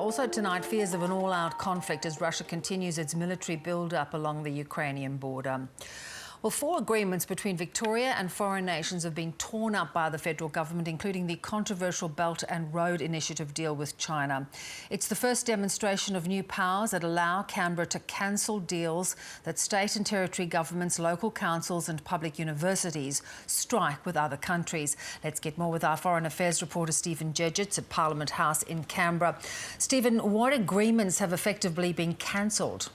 Also tonight, fears of an all-out conflict as Russia continues its military build-up along the Ukrainian border. Well, 4 agreements between Victoria and foreign nations have been torn up by the federal government, including the controversial Belt and Road Initiative deal with China. It's the first demonstration of new powers that allow Canberra to cancel deals that state and territory governments, local councils and public universities strike with other countries. Let's get more with our Foreign Affairs reporter Stephen Jedgetts at Parliament House in Canberra. Stephen, what agreements have effectively been cancelled?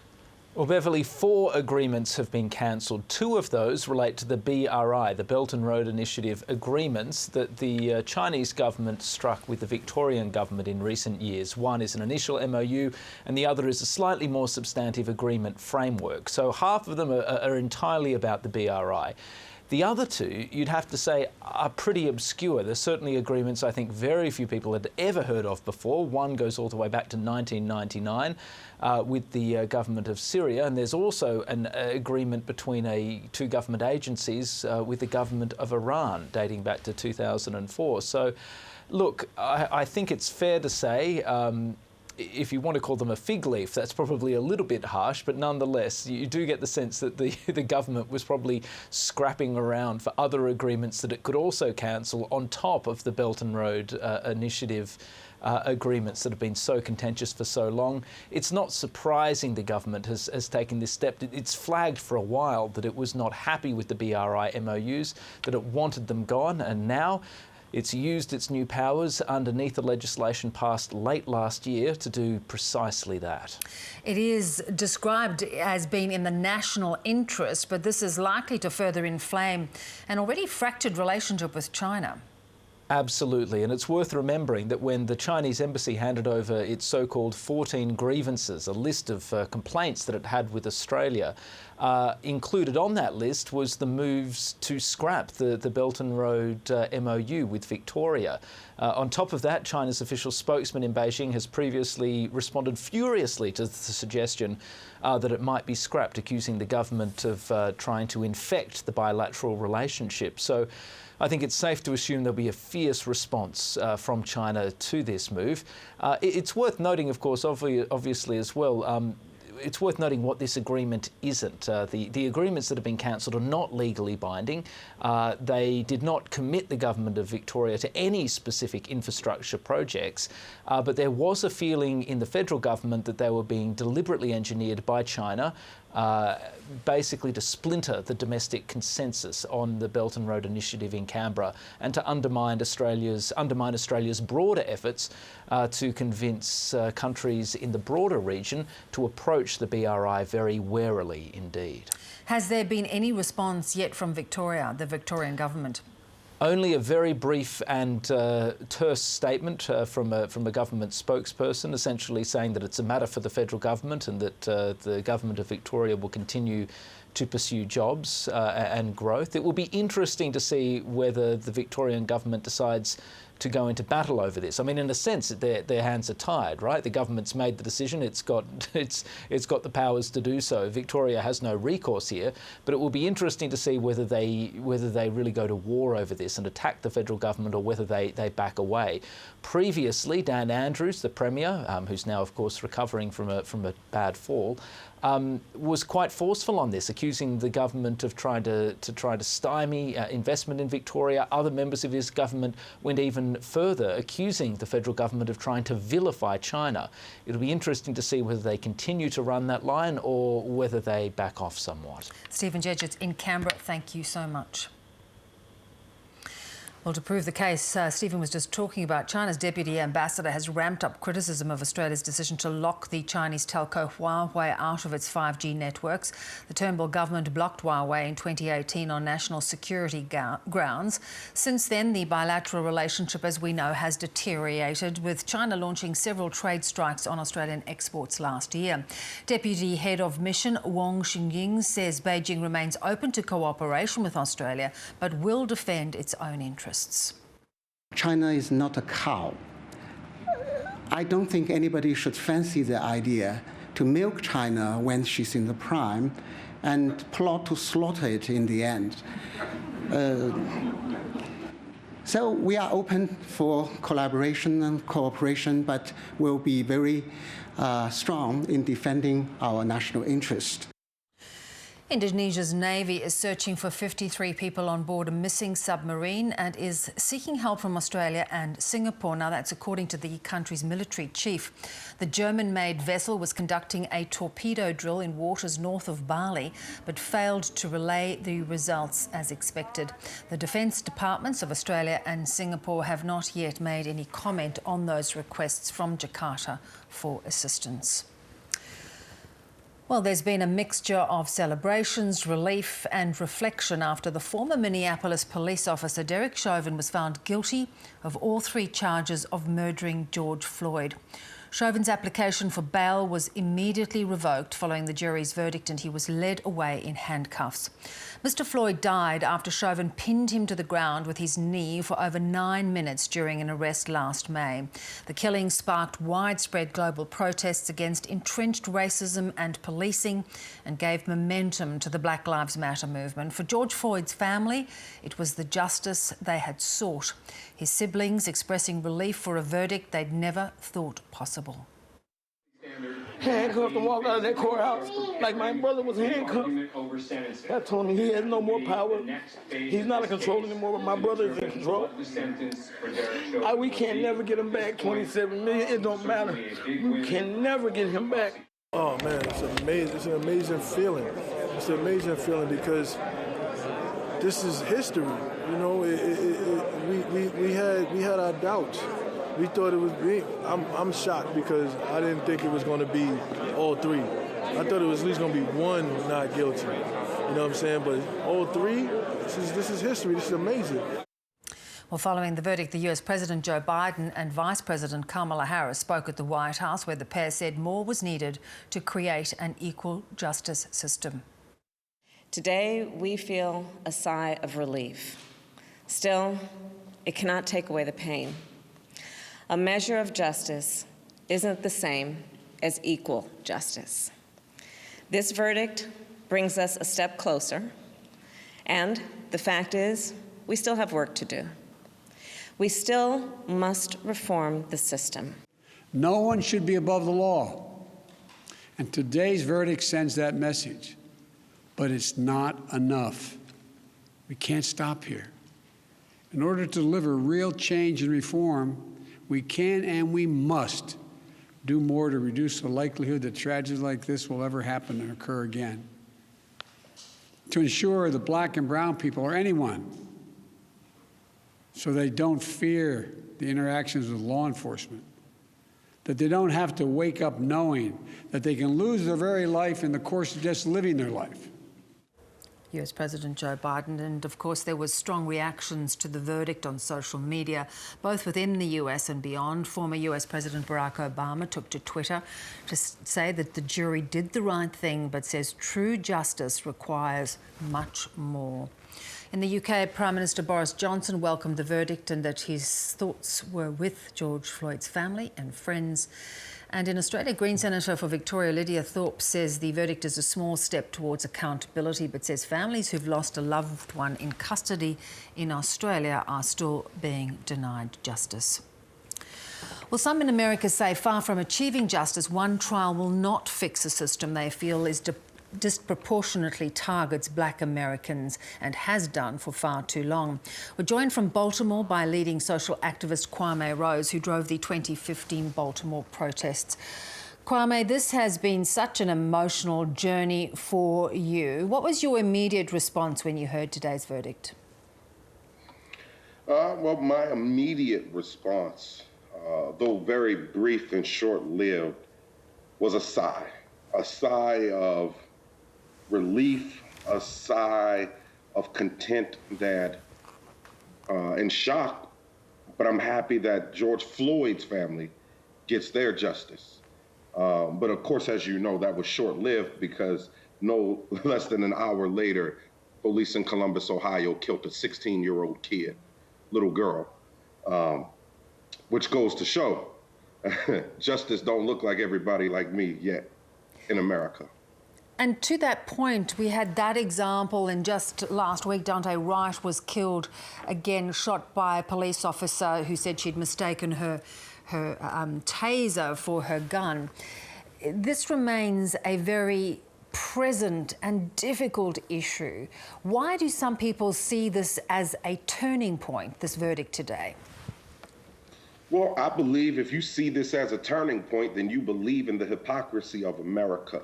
Well, Beverly, 4 agreements have been cancelled. 2 of those relate to the BRI, the Belt and Road Initiative agreements that the Chinese government struck with the Victorian government in recent years. One is an initial MOU and the other is a slightly more substantive agreement framework. So half of them are entirely about the BRI. The other 2, you'd have to say, are pretty obscure. There's certainly agreements I think very few people had ever heard of before. One goes all the way back to 1999 with the government of Syria, and there's also an agreement between 2 government agencies with the government of Iran dating back to 2004. So, look, I think it's fair to say if you want to call them a fig leaf, that's probably a little bit harsh, but nonetheless, you do get the sense that the government was probably scrapping around for other agreements that it could also cancel on top of the Belt and Road Initiative agreements that have been so contentious for so long. It's not surprising the government has taken this step. It's flagged for a while that it was not happy with the BRI MOUs, that it wanted them gone, and now it's used its new powers underneath the legislation passed late last year to do precisely that. It is described as being in the national interest, but this is likely to further inflame an already fractured relationship with China. Absolutely, and it's worth remembering that when the Chinese embassy handed over its so-called 14 grievances, a list of complaints that it had with Australia, included on that list was the moves to scrap the Belt and Road MOU with Victoria. On top of that, China's official spokesman in Beijing has previously responded furiously to the suggestion that it might be scrapped, accusing the government of trying to infect the bilateral relationship. So I think it's safe to assume there'll be a fierce response from China to this move. It's worth noting, of course, obviously as well, it's worth noting what this agreement isn't. The agreements that have been cancelled are not legally binding. They did not commit the government of Victoria to any specific infrastructure projects, but there was a feeling in the federal government that they were being deliberately engineered by China, basically to splinter the domestic consensus on the Belt and Road Initiative in Canberra and to undermine Australia's broader efforts to convince countries in the broader region to approach the BRI very warily indeed. Has there been any response yet from Victoria, the Victorian government? Only a very brief and terse statement from a government spokesperson, essentially saying that it's a matter for the federal government and that the government of Victoria will continue to pursue jobs and growth. It will be interesting to see whether the Victorian government decides to go into battle over this. I mean, in a sense, their hands are tied, right? The government's made the decision; it's got the powers to do so. Victoria has no recourse here, but it will be interesting to see whether they really go to war over this and attack the federal government, or whether they back away. Previously, Dan Andrews, the Premier, who's now, of course, recovering from a bad fall, was quite forceful on this, accusing the government of trying to stymie investment in Victoria. Other members of his government went even further, accusing the federal government of trying to vilify China. It'll be interesting to see whether they continue to run that line or whether they back off somewhat. Stephen Jedgetts in Canberra, thank you so much. Well, to prove the case Stephen was just talking about, China's deputy ambassador has ramped up criticism of Australia's decision to lock the Chinese telco Huawei out of its 5G networks. The Turnbull government blocked Huawei in 2018 on national security grounds. Since then, the bilateral relationship, as we know, has deteriorated, with China launching several trade strikes on Australian exports last year. Deputy Head of Mission Wang Xingying says Beijing remains open to cooperation with Australia, but will defend its own interests. China is not a cow. I don't think anybody should fancy the idea to milk China when she's in the prime and plot to slaughter it in the end. So we are open for collaboration and cooperation, but we'll be very strong in defending our national interest. Indonesia's Navy is searching for 53 people on board a missing submarine and is seeking help from Australia and Singapore. Now, that's according to the country's military chief. The German-made vessel was conducting a torpedo drill in waters north of Bali, but failed to relay the results as expected. The Defence Departments of Australia and Singapore have not yet made any comment on those requests from Jakarta for assistance. Well, there's been a mixture of celebrations, relief and reflection after the former Minneapolis police officer Derek Chauvin was found guilty of all 3 charges of murdering George Floyd. Chauvin's application for bail was immediately revoked following the jury's verdict, and he was led away in handcuffs. Mr. Floyd died after Chauvin pinned him to the ground with his knee for over 9 minutes during an arrest last May. The killing sparked widespread global protests against entrenched racism and policing and gave momentum to the Black Lives Matter movement. For George Floyd's family, it was the justice they had sought. His siblings expressing relief for a verdict they'd never thought possible. Handcuffed and walked out of that courthouse like my brother was handcuffed. I told him he has no more power. He's not in control anymore, but my brother is in control. We can never get him back. 27 million, it don't matter. We can never get him back. Oh man, it's amazing. It's an amazing feeling. It's an amazing feeling because this is history. You know, we had our doubts. We thought it was big. I'm shocked because I didn't think it was going to be all 3. I thought it was at least going to be 1 not guilty. You know what I'm saying? But all 3, this is history. This is amazing. Well, following the verdict, the US President Joe Biden and Vice President Kamala Harris spoke at the White House, where the pair said more was needed to create an equal justice system. Today, we feel a sigh of relief. Still, it cannot take away the pain. A measure of justice isn't the same as equal justice. This verdict brings us a step closer, and the fact is, we still have work to do. We still must reform the system. No one should be above the law, and today's verdict sends that message. But it's not enough. We can't stop here. In order to deliver real change and reform, we can and we must do more to reduce the likelihood that tragedies like this will ever happen and occur again. To ensure that Black and brown people, or anyone, so they don't fear the interactions with law enforcement, that they don't have to wake up knowing that they can lose their very life in the course of just living their life. US President Joe Biden, and of course there was strong reactions to the verdict on social media, both within the US and beyond. Former US President Barack Obama took to Twitter to say that the jury did the right thing, but says true justice requires much more. In the UK, Prime Minister Boris Johnson welcomed the verdict and that his thoughts were with George Floyd's family and friends. And in Australia, Green Senator for Victoria Lydia Thorpe says the verdict is a small step towards accountability, but says families who've lost a loved one in custody in Australia are still being denied justice. Well, some in America say far from achieving justice, one trial will not fix a system they feel is disproportionately targets Black Americans and has done for far too long. We're joined from Baltimore by leading social activist Kwame Rose, who drove the 2015 Baltimore protests. Kwame, this has been such an emotional journey for you. What was your immediate response when you heard today's verdict? Well, my immediate response, though very brief and short-lived, was a sigh of relief, a sigh of content that, and shock, but I'm happy that George Floyd's family gets their justice. But of course, as you know, that was short-lived because no less than an hour later, police in Columbus, Ohio killed a 16-year-old kid, little girl, which goes to show justice don't look like everybody like me yet in America. And to that point, we had that example, and just last week, Dante Wright was killed again, shot by a police officer who said she'd mistaken her taser for her gun. This remains a very present and difficult issue. Why do some people see this as a turning point, this verdict today? Well, I believe if you see this as a turning point, then you believe in the hypocrisy of America.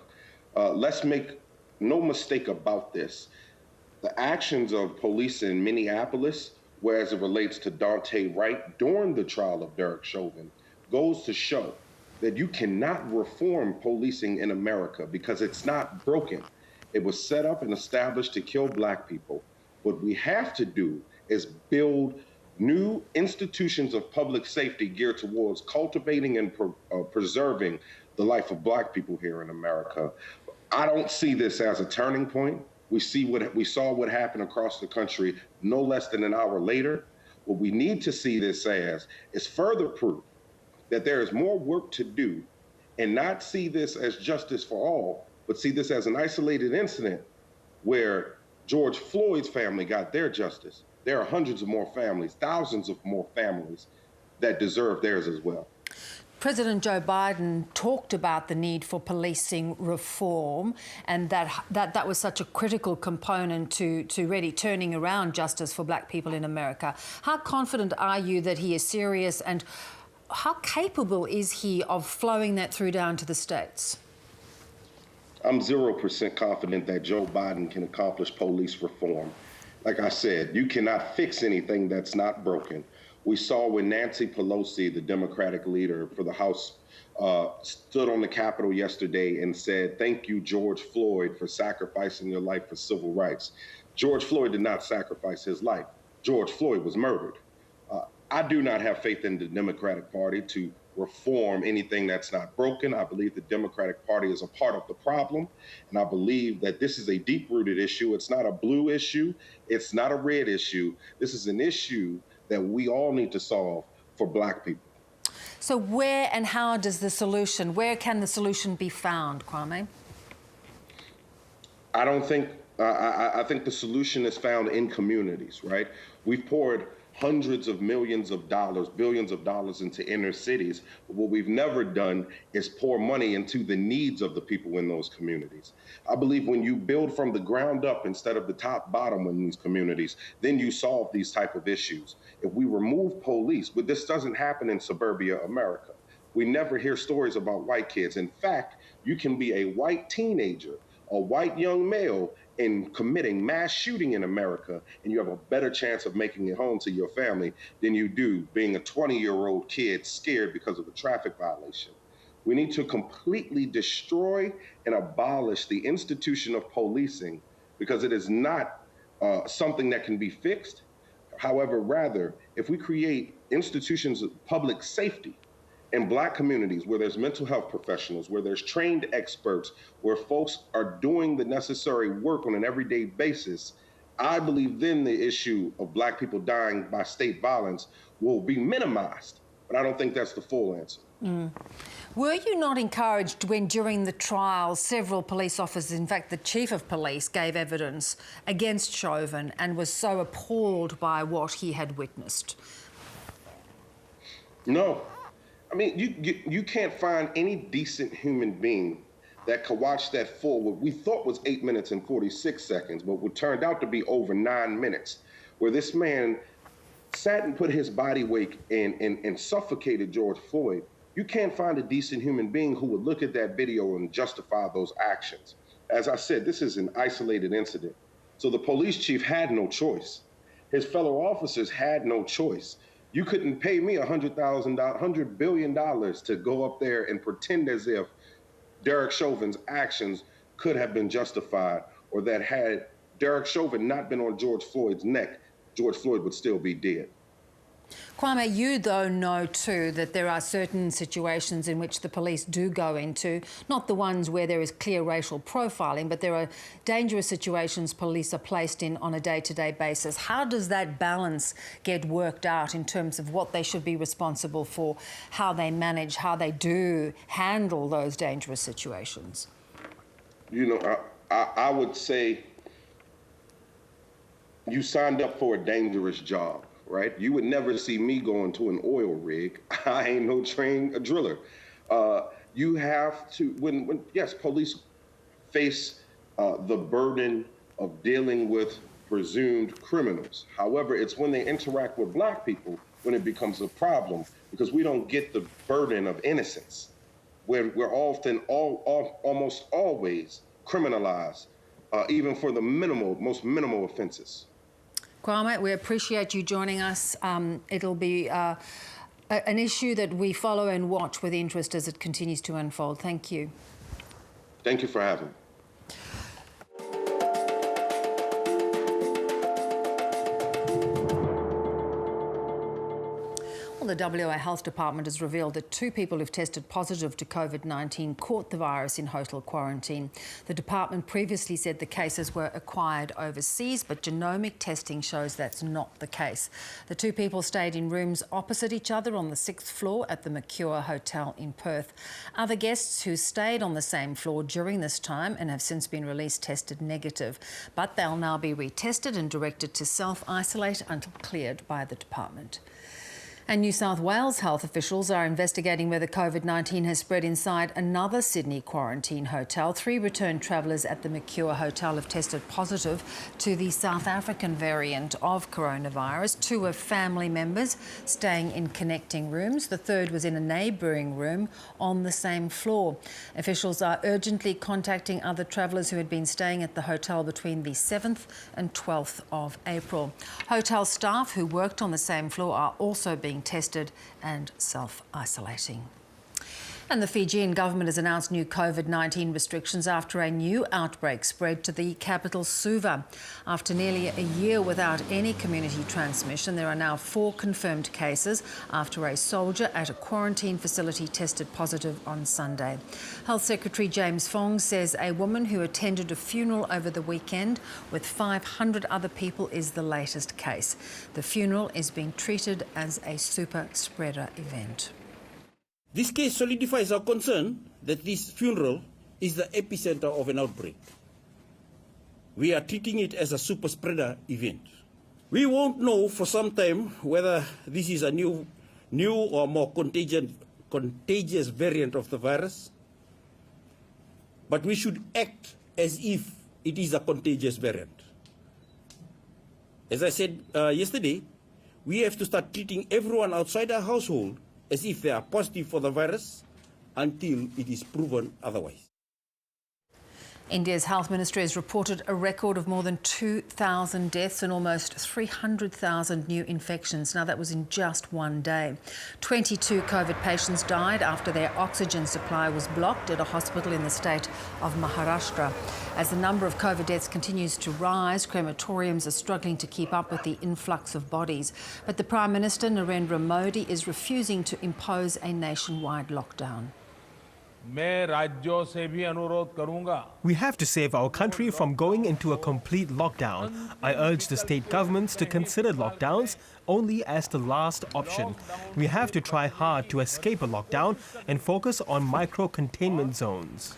Let's make no mistake about this. The actions of police in Minneapolis, whereas it relates to Dante Wright during the trial of Derek Chauvin, goes to show that you cannot reform policing in America because it's not broken. It was set up and established to kill Black people. What we have to do is build new institutions of public safety geared towards cultivating and preserving the life of Black people here in America. I don't see this as a turning point. We saw what happened across the country no less than an hour later. What we need to see this as is further proof that there is more work to do, and not see this as justice for all, but see this as an isolated incident where George Floyd's family got their justice. There are hundreds of more families, thousands of more families that deserve theirs as well. President Joe Biden talked about the need for policing reform, and that was such a critical component to really turning around justice for Black people in America. How confident are you that he is serious, and how capable is he of flowing that through down to the states? I'm 0% confident that Joe Biden can accomplish police reform. Like I said, you cannot fix anything that's not broken. We saw when Nancy Pelosi, the Democratic leader for the House, stood on the Capitol yesterday and said, "Thank you, George Floyd, for sacrificing your life for civil rights." George Floyd did not sacrifice his life. George Floyd was murdered. I do not have faith in the Democratic Party to reform anything that's not broken. I believe the Democratic Party is a part of the problem, and I believe that this is a deep-rooted issue. It's not a blue issue. It's not a red issue. This is an issue that we all need to solve for Black people. So where and how does the solution, where can the solution be found, Kwame? I think the solution is found in communities, right? We've poured hundreds of millions of dollars, billions of dollars into inner cities. But what we've never done is pour money into the needs of the people in those communities. I believe when you build from the ground up instead of the top bottom in these communities, then you solve these type of issues. If we remove police, but this doesn't happen in suburbia America. We never hear stories about white kids. In fact, you can be a white teenager, a white young male, in committing mass shooting in America, and you have a better chance of making it home to your family than you do being a 20-year-old kid scared because of a traffic violation. We need to completely destroy and abolish the institution of policing because it is not something that can be fixed. However, rather, if we create institutions of public safety in Black communities where there's mental health professionals, where there's trained experts, where folks are doing the necessary work on an everyday basis, I believe then the issue of Black people dying by state violence will be minimized. But I don't think that's the full answer. Were you not encouraged when during the trial several police officers, in fact the chief of police, gave evidence against Chauvin and was so appalled by what he had witnessed? No. I mean, you can't find any decent human being that could watch that full, what we thought was 8 minutes and 46 seconds, but what turned out to be over 9 minutes, where this man sat and put his body weight and suffocated George Floyd. You can't find a decent human being who would look at that video and justify those actions. As I said, this is an isolated incident. So the police chief had no choice. His fellow officers had no choice. You couldn't pay me $100 billion to go up there and pretend as if Derek Chauvin's actions could have been justified, or that had Derek Chauvin not been on George Floyd's neck, George Floyd would still be dead. Kwame, you though know too that there are certain situations in which the police do go into, not the ones where there is clear racial profiling, but there are dangerous situations police are placed in on a day-to-day basis. How does that balance get worked out in terms of what they should be responsible for, how they manage, how they do handle those dangerous situations? You know, I would say you signed up for a dangerous job, right? You would never see me going to an oil rig. I ain't no trained driller. You have to, when yes, police face the burden of dealing with presumed criminals. However, it's when they interact with black people when it becomes a problem, because we don't get the burden of innocence. We're often almost always criminalized, even for the most minimal offenses. Kwame, we appreciate you joining us. It'll be an issue that we follow and watch with interest as it continues to unfold. Thank you. Thank you for having me. The WA Health Department has revealed that 2 people who've tested positive to COVID-19 caught the virus in hotel quarantine. The department previously said the cases were acquired overseas, but genomic testing shows that's not the case. The 2 people stayed in rooms opposite each other on the 6th floor at the Mercure Hotel in Perth. Other guests who stayed on the same floor during this time and have since been released tested negative, but they'll now be retested and directed to self-isolate until cleared by the department. And New South Wales health officials are investigating whether COVID-19 has spread inside another Sydney quarantine hotel. 3 returned travellers at the Mercure Hotel have tested positive to the South African variant of coronavirus. 2 were family members staying in connecting rooms. The 3rd was in a neighbouring room on the same floor. Officials are urgently contacting other travellers who had been staying at the hotel between the 7th and 12th of April. Hotel staff who worked on the same floor are also being tested and self-isolating. And the Fijian government has announced new COVID-19 restrictions after a new outbreak spread to the capital, Suva. After nearly a year without any community transmission, there are now 4 confirmed cases after a soldier at a quarantine facility tested positive on Sunday. Health Secretary James Fong says a woman who attended a funeral over the weekend with 500 other people is the latest case. The funeral is being treated as a super spreader event. This case solidifies our concern that this funeral is the epicenter of an outbreak. We are treating it as a super spreader event. We won't know for some time whether this is a new or more contagious variant of the virus, but we should act as if it is a contagious variant. As I said yesterday, we have to start treating everyone outside our household as if they are positive for the virus until it is proven otherwise. India's health ministry has reported a record of more than 2,000 deaths and almost 300,000 new infections. Now, that was in just one day. 22 COVID patients died after their oxygen supply was blocked at a hospital in the state of Maharashtra. As the number of COVID deaths continues to rise, crematoriums are struggling to keep up with the influx of bodies. But the Prime Minister, Narendra Modi, is refusing to impose a nationwide lockdown. We have to save our country from going into a complete lockdown. I urge the state governments to consider lockdowns only as the last option. We have to try hard to escape a lockdown and focus on micro-containment zones.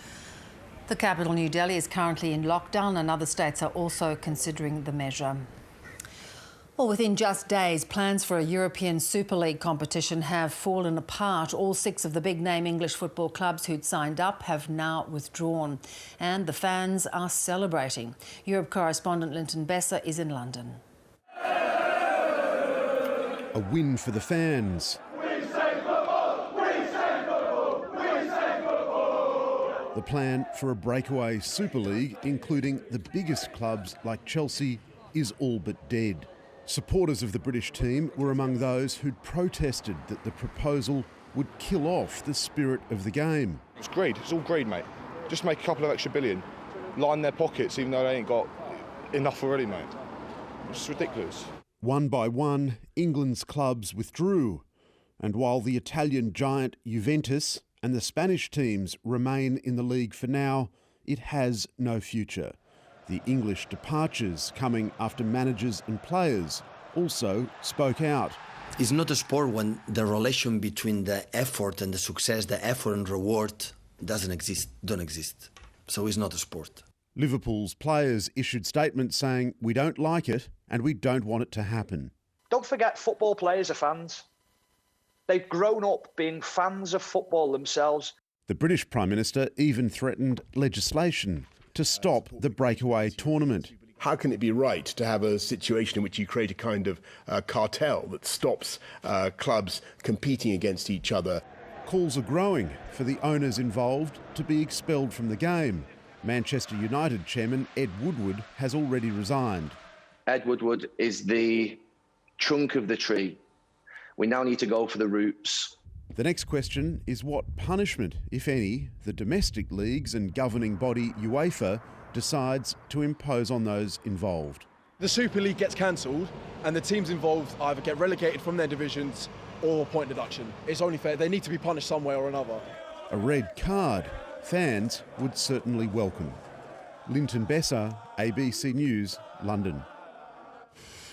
The capital, New Delhi, is currently in lockdown and other states are also considering the measure. Well, within just days, plans for a European Super League competition have fallen apart. All 6 of the big-name English football clubs who'd signed up have now withdrawn, and the fans are celebrating. Europe correspondent Linton Besser is in London. A win for the fans. The plan for a breakaway Super League, including the biggest clubs like Chelsea, is all but dead. Supporters of the British team were among those who'd protested that the proposal would kill off the spirit of the game. It's greed. It's all greed, mate. Just make a couple of extra billion, line their pockets, even though they ain't got enough already, mate. It's ridiculous. One by one, England's clubs withdrew. And while the Italian giant Juventus and the Spanish teams remain in the league for now, it has no future. The English departures coming after managers and players also spoke out. It's not a sport when the relation between the effort and the success, the effort and reward don't exist. so it's not a sport. Liverpool's players issued statements saying, "We don't like it and we don't want it to happen." Don't forget, football players are fans. They've grown up being fans of football themselves. The British Prime Minister even threatened legislation to stop the breakaway tournament. How can it be right to have a situation in which you create a kind of cartel that stops clubs competing against each other? Calls are growing for the owners involved to be expelled from the game. Manchester United chairman Ed Woodward has already resigned. Ed Woodward is the trunk of the tree. We now need to go for the roots. The next question is what punishment, if any, the domestic leagues and governing body UEFA decides to impose on those involved. The Super League gets cancelled and the teams involved either get relegated from their divisions or point deduction. It's only fair. They need to be punished some way or another. A red card fans would certainly welcome. Linton Besser, ABC News, London.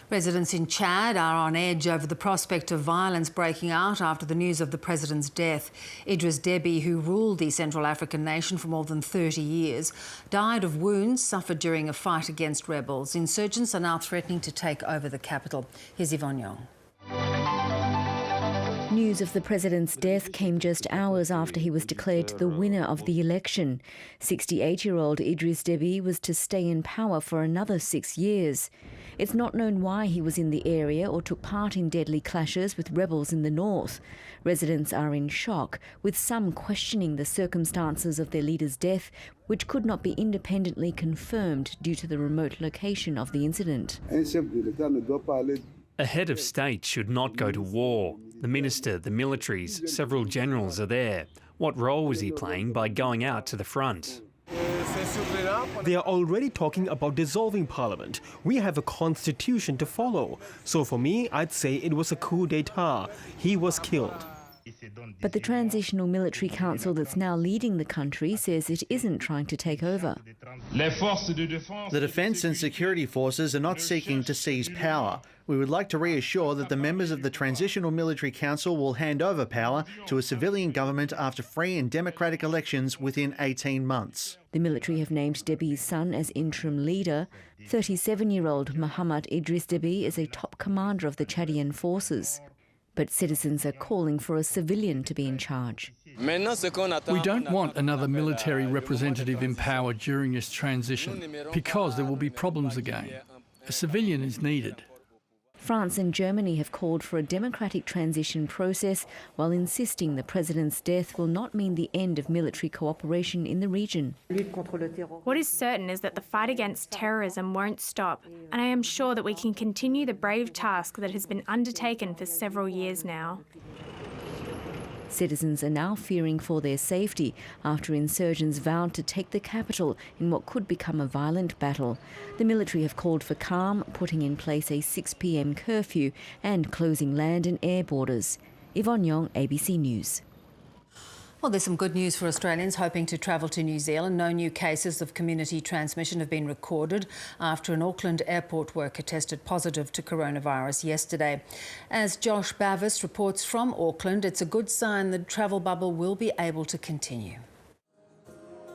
Residents in Chad are on edge over the prospect of violence breaking out after the news of the president's death. Idris Deby, who ruled the Central African nation for more than 30 years, died of wounds suffered during a fight against rebels. Insurgents are now threatening to take over the capital. Here's Yvonne Yong. News of the president's death came just hours after he was declared the winner of the election. 68-year-old Idris Deby was to stay in power for another 6 years. It's not known why he was in the area or took part in deadly clashes with rebels in the north. Residents are in shock, with some questioning the circumstances of their leader's death, which could not be independently confirmed due to the remote location of the incident. A head of state should not go to war. The minister, the militaries, several generals are there. What role was he playing by going out to the front? They are already talking about dissolving parliament. We have a constitution to follow. So for me, I'd say it was a coup d'etat. He was killed. But the Transitional Military Council that's now leading the country says it isn't trying to take over. The defence and security forces are not seeking to seize power. We would like to reassure that the members of the Transitional Military Council will hand over power to a civilian government after free and democratic elections within 18 months. The military have named Deby's son as interim leader. 37-year-old Mohamed Idris Deby is a top commander of the Chadian forces. But citizens are calling for a civilian to be in charge. We don't want another military representative in power during this transition because there will be problems again. A civilian is needed. France and Germany have called for a democratic transition process while insisting the president's death will not mean the end of military cooperation in the region. What is certain is that the fight against terrorism won't stop, and I am sure that we can continue the brave task that has been undertaken for several years now. Citizens are now fearing for their safety after insurgents vowed to take the capital in what could become a violent battle. The military have called for calm, putting in place a 6 p.m. curfew and closing land and air borders. Yvonne Yong, ABC News. Well, there's some good news for Australians hoping to travel to New Zealand. No new cases of community transmission have been recorded after an Auckland airport worker tested positive to coronavirus yesterday. As Josh Bavis reports from Auckland, it's a good sign the travel bubble will be able to continue.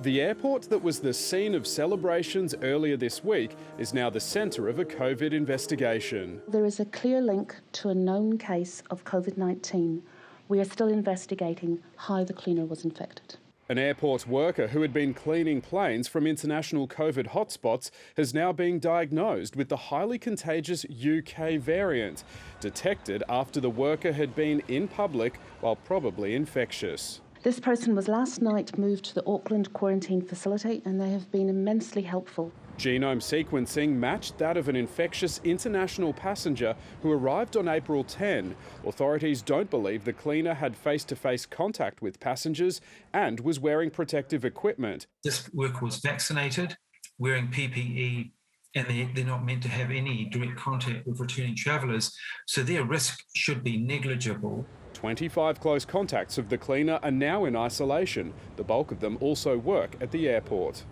The airport that was the scene of celebrations earlier this week is now the centre of a COVID investigation. There is a clear link to a known case of COVID-19. We are still investigating how the cleaner was infected. An airport worker who had been cleaning planes from international COVID hotspots has now been diagnosed with the highly contagious UK variant, detected after the worker had been in public while probably infectious. This person was last night moved to the Auckland quarantine facility and they have been immensely helpful. Genome sequencing matched that of an infectious international passenger who arrived on April 10. Authorities don't believe the cleaner had face-to-face contact with passengers and was wearing protective equipment. This worker was vaccinated, wearing PPE, and they're not meant to have any direct contact with returning travellers, so their risk should be negligible. 25 close contacts of the cleaner are now in isolation. The bulk of them also work at the airport.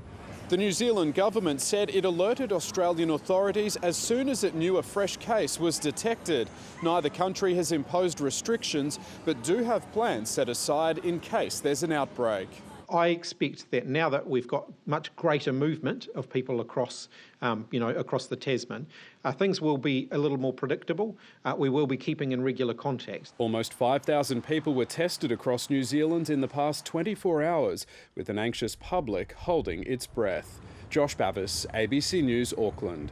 The New Zealand government said it alerted Australian authorities as soon as it knew a fresh case was detected. Neither country has imposed restrictions, but do have plans set aside in case there's an outbreak. I expect that now that we've got much greater movement of people across, across the Tasman, things will be a little more predictable. We will be keeping in regular contact. Almost 5,000 people were tested across New Zealand in the past 24 hours, with an anxious public holding its breath. Josh Bavis, ABC News, Auckland.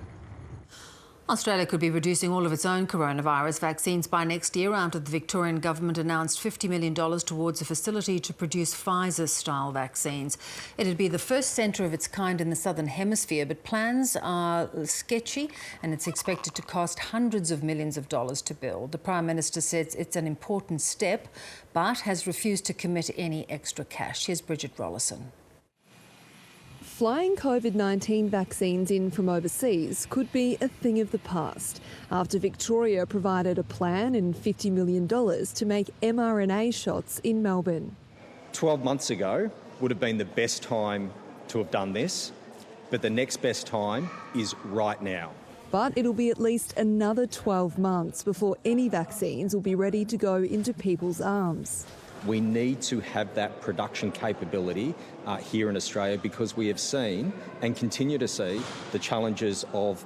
Australia could be producing all of its own coronavirus vaccines by next year after the Victorian government announced $50 million towards a facility to produce Pfizer-style vaccines. It'd be the first centre of its kind in the Southern Hemisphere, but plans are sketchy and it's expected to cost hundreds of millions of dollars to build. The Prime Minister says it's an important step, but has refused to commit any extra cash. Here's Bridget Rollison. Flying COVID-19 vaccines in from overseas could be a thing of the past after Victoria provided a plan and $50 million to make mRNA shots in Melbourne. 12 months ago would have been the best time to have done this, but the next best time is right now. But it'll be at least another 12 months before any vaccines will be ready to go into people's arms. We need to have that production capability here in Australia because we have seen and continue to see the challenges of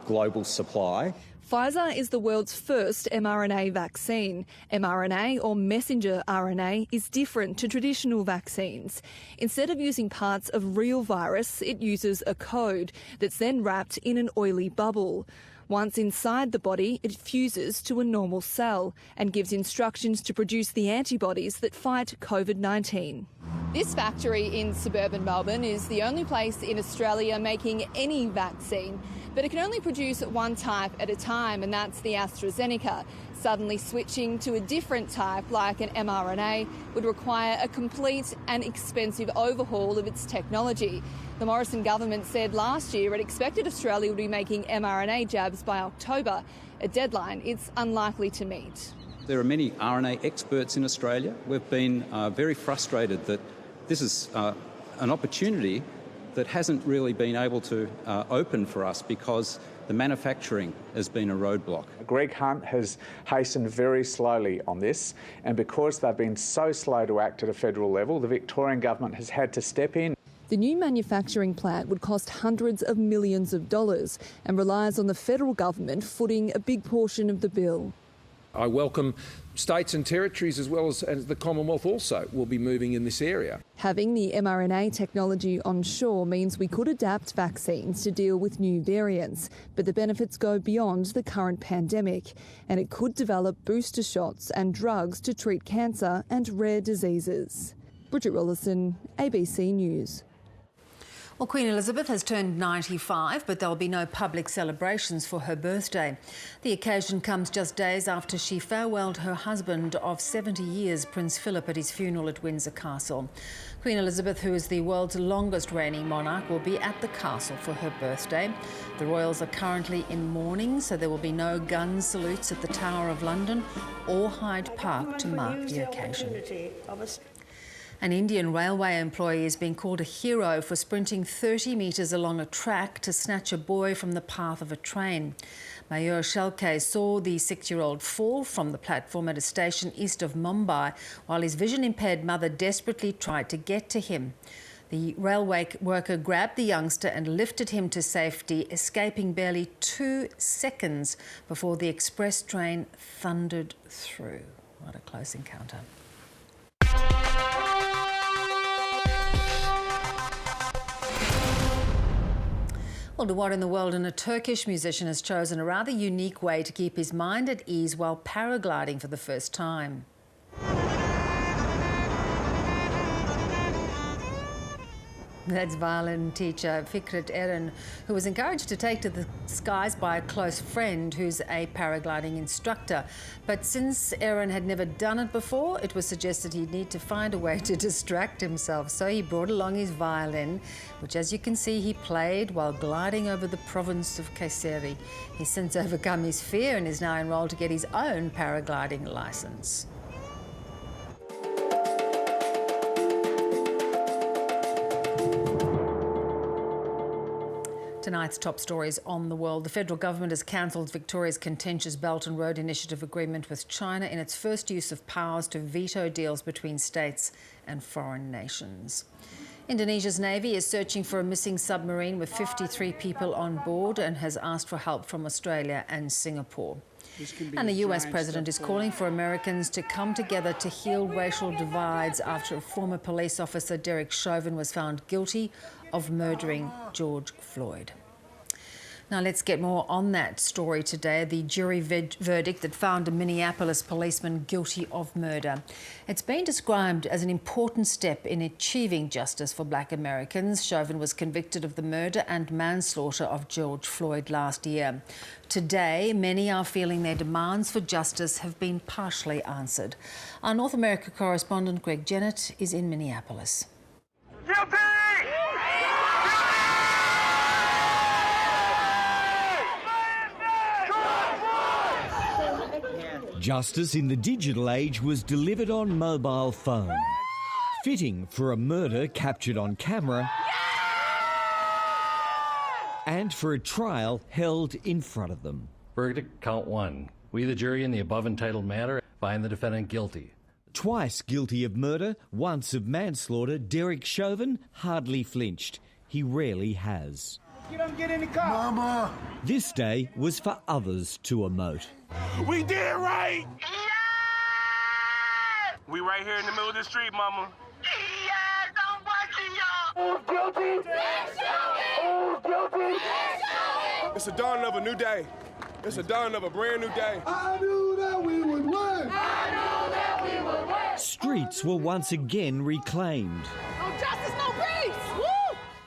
global supply. Pfizer is the world's first mRNA vaccine. mRNA, or messenger RNA, is different to traditional vaccines. Instead of using parts of real virus, it uses a code that's then wrapped in an oily bubble. Once inside the body, it fuses to a normal cell and gives instructions to produce the antibodies that fight COVID-19. This factory in suburban Melbourne is the only place in Australia making any vaccine, but it can only produce one type at a time, and that's the AstraZeneca. Suddenly switching to a different type, like an mRNA, would require a complete and expensive overhaul of its technology. The Morrison government said last year it expected Australia would be making mRNA jabs by October, a deadline it's unlikely to meet. There are many RNA experts in Australia. We've been very frustrated that this is an opportunity that hasn't really been able to open for us because the manufacturing has been a roadblock. Greg Hunt has hastened very slowly on this, and because they've been so slow to act at a federal level, the Victorian government has had to step in. The new manufacturing plant would cost hundreds of millions of dollars and relies on the federal government footing a big portion of the bill. I welcome states and territories as well as the Commonwealth also will be moving in this area. Having the mRNA technology onshore means we could adapt vaccines to deal with new variants, but the benefits go beyond the current pandemic, and it could develop booster shots and drugs to treat cancer and rare diseases. Bridget Rollison, ABC News. Well, Queen Elizabeth has turned 95, but there'll be no public celebrations for her birthday. The occasion comes just days after she farewelled her husband of 70 years, Prince Philip, at his funeral at Windsor Castle. Queen Elizabeth, who is the world's longest reigning monarch, will be at the castle for her birthday. The royals are currently in mourning, so there will be no gun salutes at the Tower of London or Hyde Park to mark the occasion. An Indian railway employee is being called a hero for sprinting 30 metres along a track to snatch a boy from the path of a train. Mayur Shelke saw the 6-year-old fall from the platform at a station east of Mumbai while his vision-impaired mother desperately tried to get to him. The railway worker grabbed the youngster and lifted him to safety, escaping barely 2 seconds before the express train thundered through. What a close encounter. Well, to what in the world? And a Turkish musician has chosen a rather unique way to keep his mind at ease while paragliding for the first time. That's violin teacher Fikret Eren, who was encouraged to take to the skies by a close friend who's a paragliding instructor. But since Eren had never done it before, it was suggested he'd need to find a way to distract himself. So he brought along his violin, which, as you can see, he played while gliding over the province of Kayseri. He's since overcome his fear and is now enrolled to get his own paragliding licence. Tonight's top stories on the world. The federal government has cancelled Victoria's contentious Belt and Road Initiative agreement with China in its first use of powers to veto deals between states and foreign nations. Indonesia's Navy is searching for a missing submarine with 53 people on board and has asked for help from Australia and Singapore. And the US president is calling for Americans to come together to heal racial divides after a former police officer, Derek Chauvin, was found guilty of murdering George Floyd. Now let's get more on that story today. The jury verdict that found a Minneapolis policeman guilty of murder. It's been described as an important step in achieving justice for Black Americans. Chauvin was convicted of the murder and manslaughter of George Floyd last year. Today, many are feeling their demands for justice have been partially answered. Our North America correspondent Greg Jennett is in Minneapolis. Guilty! Justice in the digital age was delivered on mobile phone. Fitting for a murder captured on camera and for a trial held in front of them. Verdict, count one. We, the jury, in the above entitled matter, find the defendant guilty. Twice guilty of murder, once of manslaughter, Derek Chauvin hardly flinched. He rarely has. Get in the car. Mama. This day was for others to emote. We did right! Yeah! We right here in the middle of the street, Mama. Yes, I'm watching y'all. Who's guilty? Who's guilty? It's the dawn of a new day. It's the dawn of a brand new day. I knew that we would win. I knew that we would win. Streets were once again reclaimed. No justice, no peace. Woo!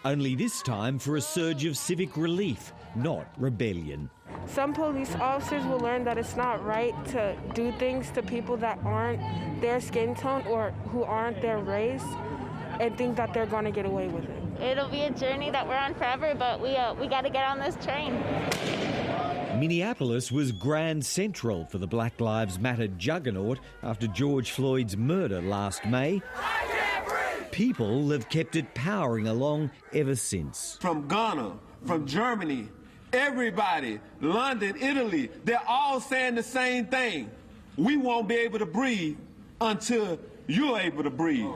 Only this time for a surge of civic relief, not rebellion. Some police officers will learn that it's not right to do things to people that aren't their skin tone or who aren't their race and think that they're going to get away with it. It'll be a journey that we're on forever, but we got to get on this train. Minneapolis was Grand Central for the Black Lives Matter juggernaut after George Floyd's murder last May. People have kept it powering along ever since. From Ghana, from Germany, everybody, London, Italy, they're all saying the same thing. We won't be able to breathe until you're able to breathe.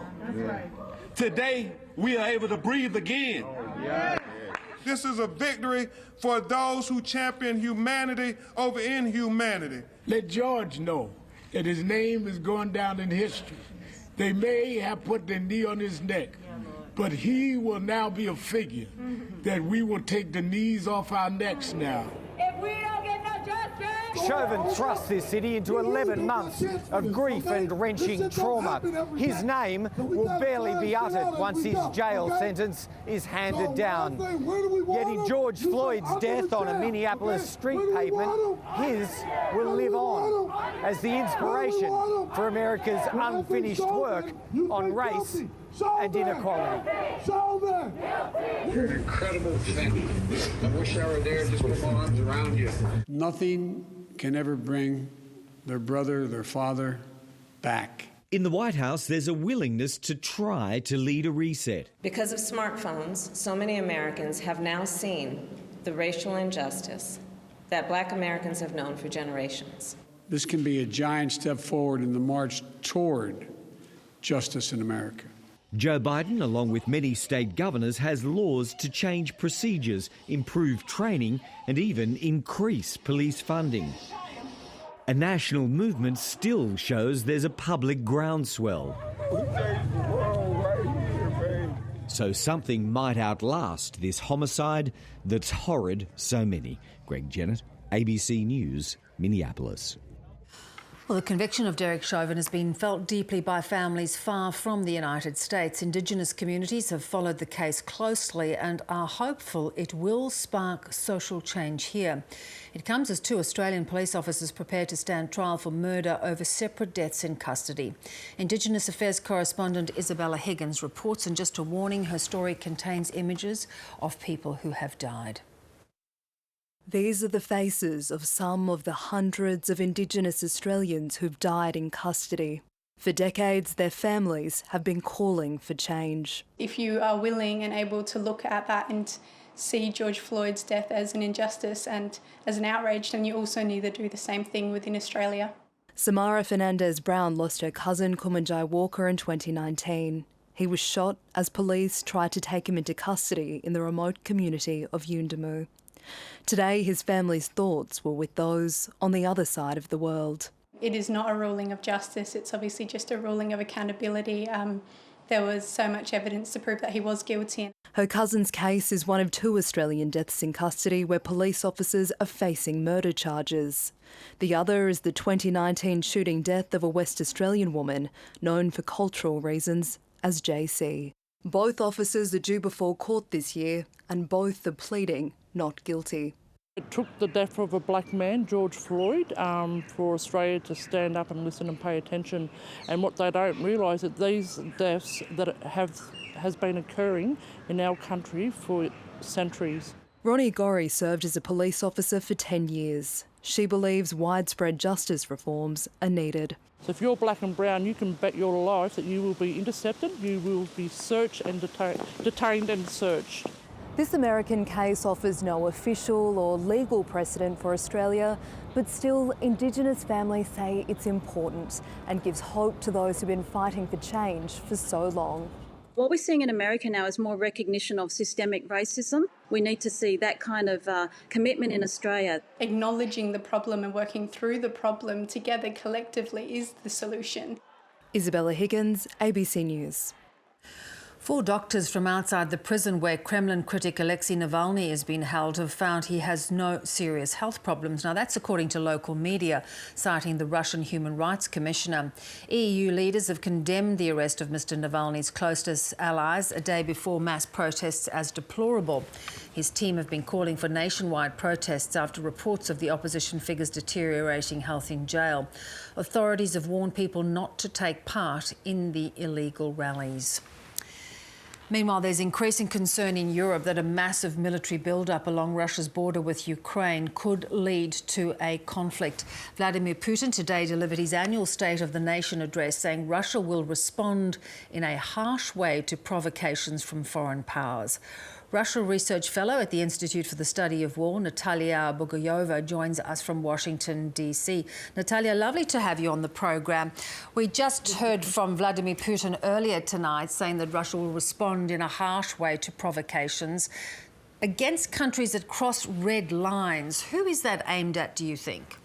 Today, we are able to breathe again. This is a victory for those who champion humanity over inhumanity. Let George know that his name is going down in history. They may have put their knee on his neck, but he will now be a figure that we will take the knees off our necks now. If we don't get no justice! Chauvin thrust this city into 11 months of grief and wrenching trauma. His name will barely be uttered once his jail sentence is handed down. Yet in George Floyd's death on a Minneapolis street pavement, his will live on as the inspiration for America's unfinished work on race and inequality. You're an incredible thing. I wish I were there just with my arms around you. Nothing can ever bring their brother, their father back. In the White House, there's a willingness to try to lead a reset. Because of smartphones, so many Americans have now seen the racial injustice that Black Americans have known for generations. This can be a giant step forward in the march toward justice in America. Joe Biden, along with many state governors, has laws to change procedures, improve training and even increase police funding. A national movement still shows there's a public groundswell. So something might outlast this homicide that's horrid so many. Greg Jennett, ABC News, Minneapolis. Well, the conviction of Derek Chauvin has been felt deeply by families far from the United States. Indigenous communities have followed the case closely and are hopeful it will spark social change here. It comes as 2 Australian police officers prepare to stand trial for murder over separate deaths in custody. Indigenous Affairs correspondent Isabella Higgins reports, and just a warning, her story contains images of people who have died. These are the faces of some of the hundreds of Indigenous Australians who've died in custody. For decades, their families have been calling for change. If you are willing and able to look at that and see George Floyd's death as an injustice and as an outrage, then you also need to do the same thing within Australia. Samara Fernandez-Brown lost her cousin Kumanjai Walker in 2019. He was shot as police tried to take him into custody in the remote community of Yuendamu. Today, his family's thoughts were with those on the other side of the world. It is not a ruling of justice, it's obviously just a ruling of accountability. There was so much evidence to prove that he was guilty. Her cousin's case is one of 2 Australian deaths in custody where police officers are facing murder charges. The other is the 2019 shooting death of a West Australian woman known for cultural reasons as JC. Both officers are due before court this year and both are pleading not guilty. It took the death of a black man, George Floyd, for Australia to stand up and listen and pay attention. And what they don't realise is that these deaths that has been occurring in our country for centuries. Ronnie Gorry served as a police officer for 10 years. She believes widespread justice reforms are needed. So if you're black and brown, you can bet your life that you will be intercepted, you will be searched and detained and searched. This American case offers no official or legal precedent for Australia, but still Indigenous families say it's important and gives hope to those who've been fighting for change for so long. What we're seeing in America now is more recognition of systemic racism. We need to see that kind of commitment in Australia. Acknowledging the problem and working through the problem together collectively is the solution. Isabella Higgins, ABC News. 4 doctors from outside the prison where Kremlin critic Alexei Navalny has been held have found he has no serious health problems. Now, that's according to local media, citing the Russian Human Rights Commissioner. EU leaders have condemned the arrest of Mr Navalny's closest allies a day before mass protests as deplorable. His team have been calling for nationwide protests after reports of the opposition figure's deteriorating health in jail. Authorities have warned people not to take part in the illegal rallies. Meanwhile, there's increasing concern in Europe that a massive military build-up along Russia's border with Ukraine could lead to a conflict. Vladimir Putin today delivered his annual State of the Nation address, saying Russia will respond in a harsh way to provocations from foreign powers. Russia research fellow at the Institute for the Study of War, Natalia Bogoyova, joins us from Washington, D.C. Natalia, lovely to have you on the program. We just heard from Vladimir Putin earlier tonight saying that Russia will respond in a harsh way to provocations against countries that cross red lines. Who is that aimed at, do you think?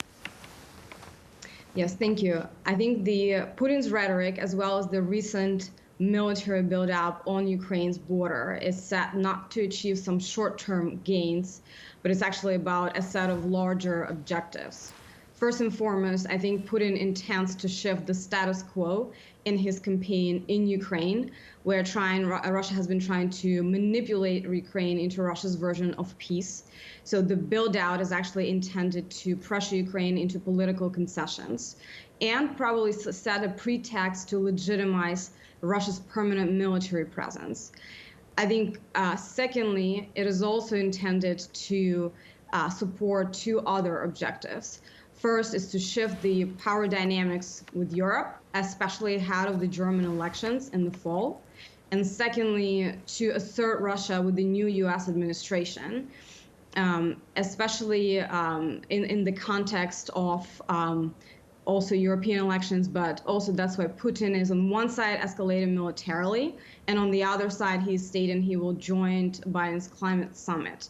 Yes, thank you. I think the Putin's rhetoric, as well as the recent military build-up on Ukraine's border, is set not to achieve some short-term gains, but it's actually about a set of larger objectives. First and foremost, I think Putin intends to shift the status quo in his campaign in Ukraine, where Russia has been trying to manipulate Ukraine into Russia's version of peace. So the build-out is actually intended to pressure Ukraine into political concessions and probably set a pretext to legitimize Russia's permanent military presence. I think, secondly, it is also intended to support 2 other objectives. First is to shift the power dynamics with Europe, especially ahead of the German elections in the fall. And secondly, to assert Russia with the new U.S. administration, especially in the context of also European elections, but also that's why Putin is on one side escalating militarily, and on the other side he's stating he will join Biden's climate summit.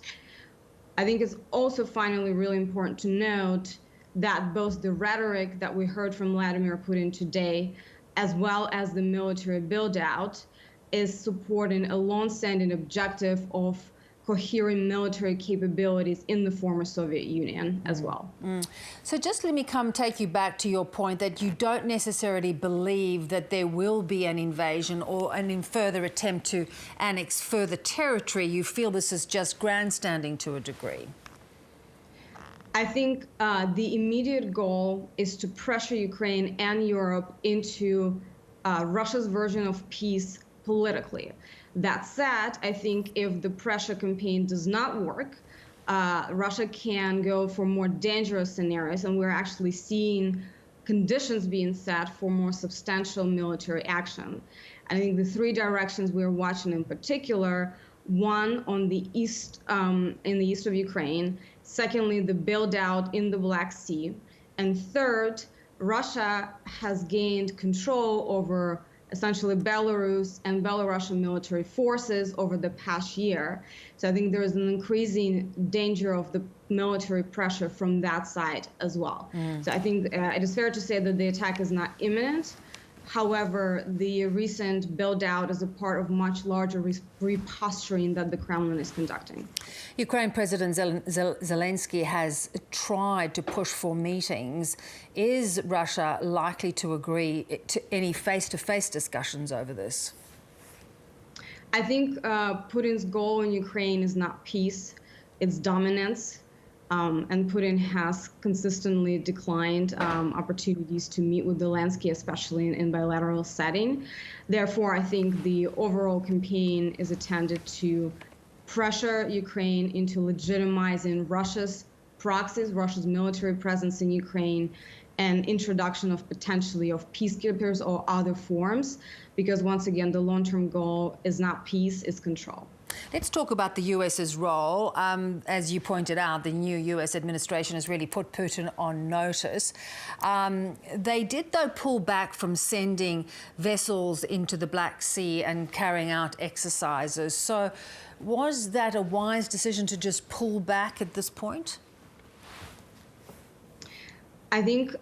I think it's also finally really important to note that both the rhetoric that we heard from Vladimir Putin today, as well as the military build-out, is supporting a long-standing objective of coherent military capabilities in the former Soviet Union as well. So just let me take you back to your point that you don't necessarily believe that there will be an invasion or an further attempt to annex further territory. You feel this is just grandstanding to a degree. I think the immediate goal is to pressure Ukraine and Europe into Russia's version of peace politically. That said, I think if the pressure campaign does not work, Russia can go for more dangerous scenarios, and we're actually seeing conditions being set for more substantial military action. I think the 3 directions we're watching in particular one on the east, in the east of Ukraine. Secondly, the build out in the Black Sea. And third, Russia has gained control over essentially Belarus and Belarusian military forces over the past year. So I think there is an increasing danger of the military pressure from that side as well. So I think it is fair to say that the attack is not imminent. However, the recent build-out is a part of much larger reposturing that the Kremlin is conducting. Ukraine President Zelensky has tried to push for meetings. Is Russia likely to agree to any face-to-face discussions over this? I think Putin's goal in Ukraine is not peace, it's dominance. And Putin has consistently declined opportunities to meet with Zelensky, especially in bilateral setting. Therefore, I think the overall campaign is intended to pressure Ukraine into legitimizing Russia's proxies, Russia's military presence in Ukraine, and introduction of potentially of peacekeepers or other forms, because once again, the long-term goal is not peace, it's control. Let's talk about the US's role. As you pointed out, the new US administration has really put Putin on notice. They did, though, pull back from sending vessels into the Black Sea and carrying out exercises. So was that a wise decision to just pull back at this point? I think,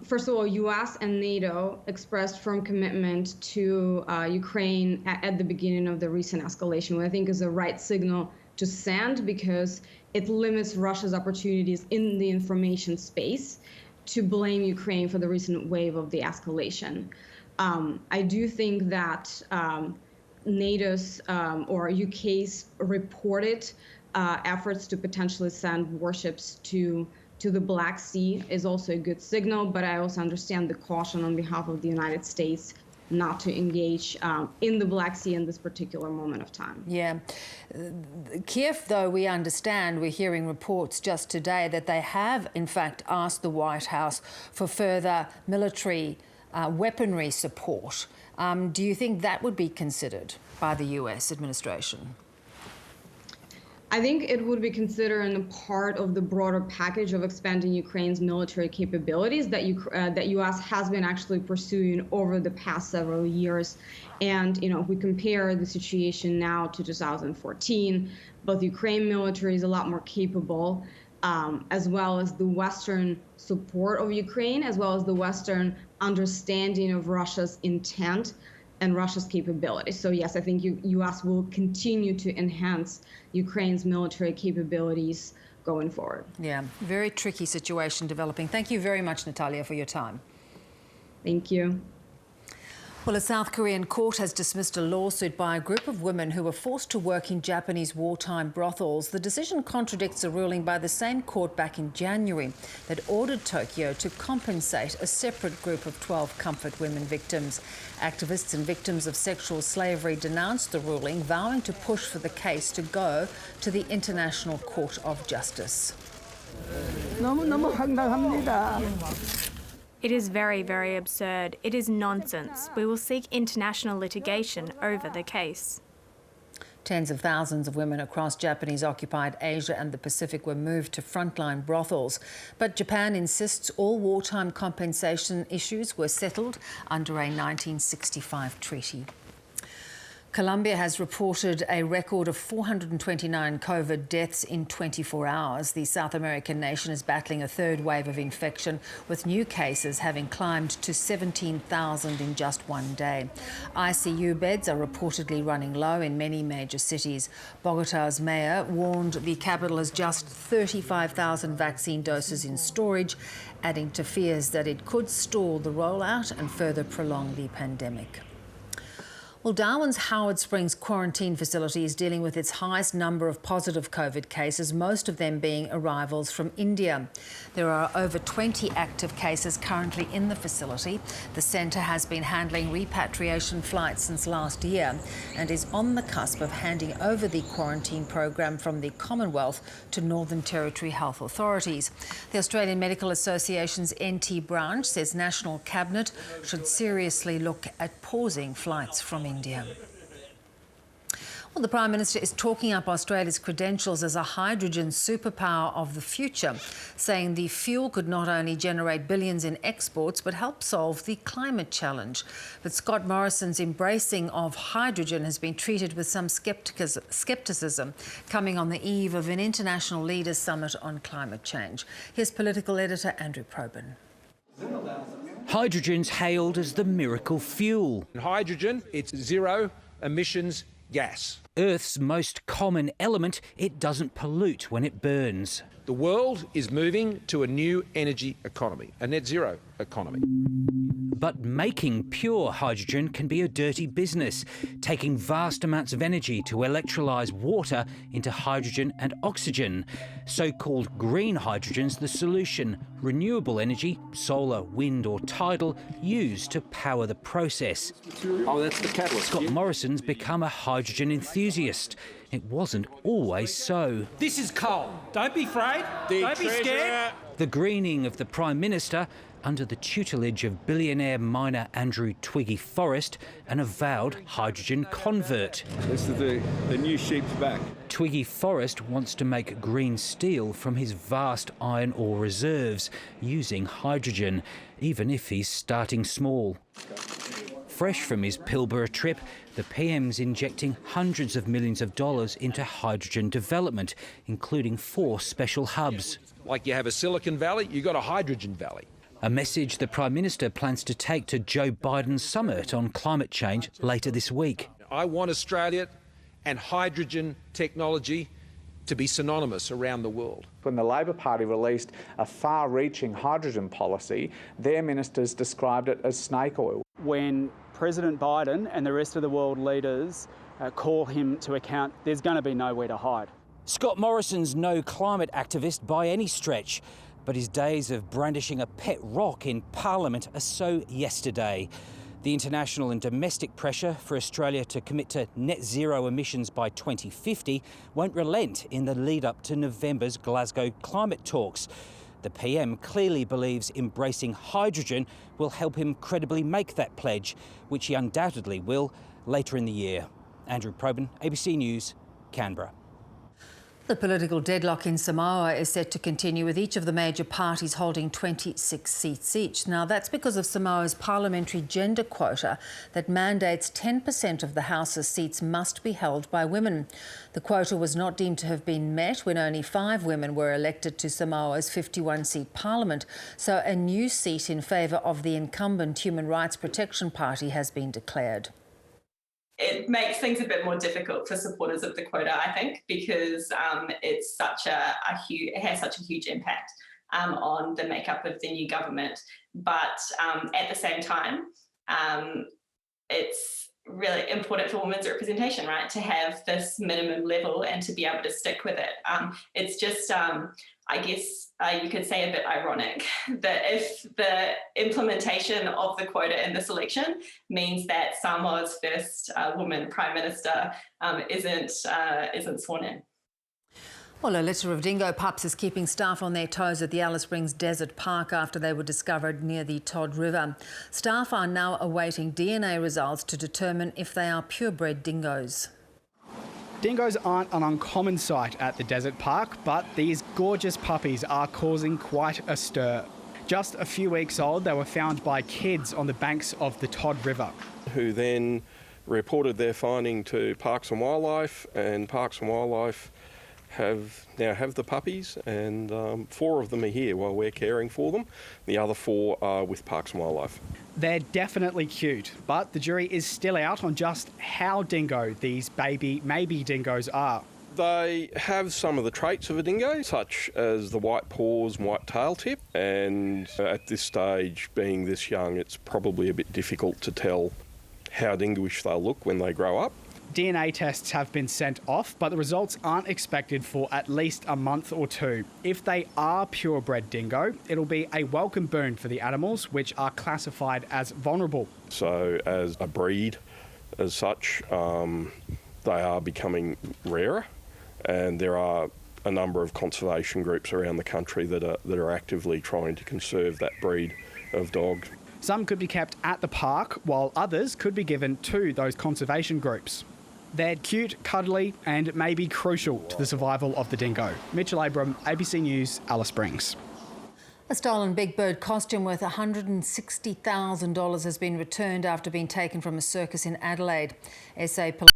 first of all, U.S. and NATO expressed firm commitment to Ukraine at the beginning of the recent escalation, which I think is the right signal to send because it limits Russia's opportunities in the information space to blame Ukraine for the recent wave of the escalation. I do think that NATO's or UK's reported efforts to potentially send warships to the Black Sea is also a good signal, but I also understand the caution on behalf of the United States not to engage in the Black Sea in this particular moment of time. Yeah. Kiev, though, we understand, we're hearing reports just today that they have, in fact, asked the White House for further military weaponry support. Do you think that would be considered by the US administration? I think it would be considered a part of the broader package of expanding Ukraine's military capabilities that U.S. has been actually pursuing over the past several years. And, you know, if we compare the situation now to 2014, both Ukraine military is a lot more capable, as well as the Western support of Ukraine, as well as the Western understanding of Russia's intent and Russia's capabilities. So yes, I think U.S. will continue to enhance Ukraine's military capabilities going forward. Yeah, very tricky situation developing. Thank you very much, Natalia, for your time. Thank you. Well, a South Korean court has dismissed a lawsuit by a group of women who were forced to work in Japanese wartime brothels. The decision contradicts a ruling by the same court back in January that ordered Tokyo to compensate a separate group of 12 comfort women victims. Activists and victims of sexual slavery denounced the ruling, vowing to push for the case to go to the International Court of Justice. 너무너무 황당합니다. It is very, very absurd. It is nonsense. We will seek international litigation over the case. Tens of thousands of women across Japanese-occupied Asia and the Pacific were moved to frontline brothels. But Japan insists all wartime compensation issues were settled under a 1965 treaty. Colombia has reported a record of 429 COVID deaths in 24 hours. The South American nation is battling a third wave of infection, with new cases having climbed to 17,000 in just one day. ICU beds are reportedly running low in many major cities. Bogota's mayor warned the capital has just 35,000 vaccine doses in storage, adding to fears that it could stall the rollout and further prolong the pandemic. Well, Darwin's Howard Springs quarantine facility is dealing with its highest number of positive COVID cases, most of them being arrivals from India. There are over 20 active cases currently in the facility. The centre has been handling repatriation flights since last year and is on the cusp of handing over the quarantine program from the Commonwealth to Northern Territory health authorities. The Australian Medical Association's NT branch says National Cabinet should seriously look at pausing flights from India. Well, the Prime Minister is talking up Australia's credentials as a hydrogen superpower of the future, saying the fuel could not only generate billions in exports but help solve the climate challenge. But Scott Morrison's embracing of hydrogen has been treated with some scepticism, coming on the eve of an international leaders' summit on climate change. Here's political editor Andrew Probyn. Hydrogen's hailed as the miracle fuel. Hydrogen, it's zero emissions gas. Earth's most common element, it doesn't pollute when it burns. The world is moving to a new energy economy, a net zero economy. But making pure hydrogen can be a dirty business, taking vast amounts of energy to electrolyse water into hydrogen and oxygen. So-called green hydrogen's the solution. Renewable energy, solar, wind or tidal, used to power the process. Oh, that's the catalyst. Scott Morrison's become a hydrogen enthusiast. It wasn't always so. This is coal. Don't be afraid. Don't be scared. The greening of the Prime Minister, under the tutelage of billionaire miner Andrew Twiggy Forrest, an avowed hydrogen convert. This is the new sheep's back. Twiggy Forrest wants to make green steel from his vast iron ore reserves using hydrogen, even if he's starting small. Fresh from his Pilbara trip, the PM's injecting hundreds of millions of dollars into hydrogen development, including 4 special hubs. Like you have a Silicon Valley, you've got a hydrogen valley. A message the Prime Minister plans to take to Joe Biden's summit on climate change later this week. I want Australia and hydrogen technology to be synonymous around the world. When the Labor Party released a far-reaching hydrogen policy, their ministers described it as snake oil. When President Biden and the rest of the world leaders call him to account, there's going to be nowhere to hide. Scott Morrison's no climate activist by any stretch, but his days of brandishing a pet rock in Parliament are so yesterday. The international and domestic pressure for Australia to commit to net zero emissions by 2050 won't relent in the lead-up to November's Glasgow climate talks. The PM clearly believes embracing hydrogen will help him credibly make that pledge, which he undoubtedly will later in the year. Andrew Probyn, ABC News, Canberra. The political deadlock in Samoa is set to continue, with each of the major parties holding 26 seats each. Now, that's because of Samoa's parliamentary gender quota that mandates 10% of the House's seats must be held by women. The quota was not deemed to have been met when only 5 women were elected to Samoa's 51-seat parliament, so a new seat in favour of the incumbent Human Rights Protection Party has been declared. It makes things a bit more difficult for supporters of the quota, I think, because it's such it has such a huge impact on the makeup of the new government. But at the same time, it's really important for women's representation, right, to have this minimum level and to be able to stick with it. It's just, I guess you could say, a bit ironic that if the implementation of the quota in this election means that Samoa's first woman Prime Minister isn't sworn in. Well, a litter of dingo pups is keeping staff on their toes at the Alice Springs Desert Park after they were discovered near the Todd River. Staff are now awaiting DNA results to determine if they are purebred dingoes. Dingoes aren't an uncommon sight at the desert park, but these gorgeous puppies are causing quite a stir. Just a few weeks old, they were found by kids on the banks of the Todd River, who then reported their finding to Parks and Wildlife, and Parks and Wildlife now have the puppies, and 4 of them are here while we're caring for them. The other 4 are with Parks and Wildlife. They're definitely cute, but the jury is still out on just how dingo these maybe dingoes are. They have some of the traits of a dingo, such as the white paws and white tail tip, and at this stage, being this young, it's probably a bit difficult to tell how dingoish they'll look when they grow up. DNA tests have been sent off, but the results aren't expected for at least a month or 2. If they are purebred dingo, it'll be a welcome boon for the animals, which are classified as vulnerable. So as a breed, as such, they are becoming rarer, and there are a number of conservation groups around the country that are actively trying to conserve that breed of dog. Some could be kept at the park, while others could be given to those conservation groups. They're cute, cuddly, and may be crucial to the survival of the dingo. Mitchell Abram, ABC News, Alice Springs. A stolen big bird costume worth $160,000 has been returned after being taken from a circus in Adelaide. SA police